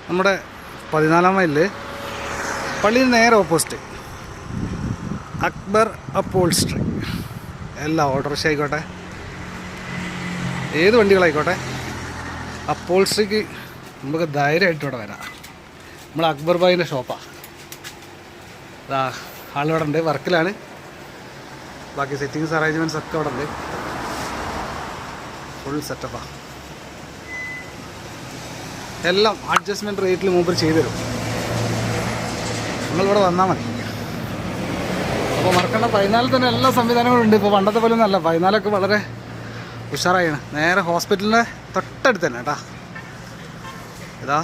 നമ്മുടെ 14 മൈലിൽ പള്ളിയിൽ നേരെ ഓപ്പോസിറ്റ് അക്ബർ അപ്പോൾസ്ട്രി. എല്ലാ ഓട്ടോറിക്ഷ ആയിക്കോട്ടെ, ഏത് വണ്ടികളായിക്കോട്ടെ, അപ്പോൾസ്ട്രിക്ക് നമുക്ക് ധൈര്യമായിട്ട് ഇവിടെ വരാം. നമ്മൾ അക്ബർ ഭായിൻ്റെ ഷോപ്പാണ്. അതാ ആളിവിടെ ഉണ്ട്, വർക്കിലാണ്. ബാക്കി സെറ്റിങ്സ് അറേഞ്ച്മെൻറ്റ്സ് ഒക്കെ അവിടെ ഉണ്ട്. ഫുൾ സെറ്റപ്പാണ്. എല്ലാം അഡ്ജസ്റ്റ്മെൻറ്റ് റേറ്റിൽ മൂപ്പർ ചെയ്തു തരും. നിങ്ങളിവിടെ വന്നാൽ മതി. അപ്പോൾ മറക്കണ്ട, 14 തന്നെ എല്ലാ സംവിധാനങ്ങളും ഉണ്ട്. ഇപ്പോൾ പണ്ടത്തെ പോലെ ഒന്നല്ല, 14 വളരെ ഉഷാറായാണ്. നേരെ ഹോസ്പിറ്റലിൻ്റെ തൊട്ടടുത്ത് തന്നെ കേട്ടോ. ഇതാ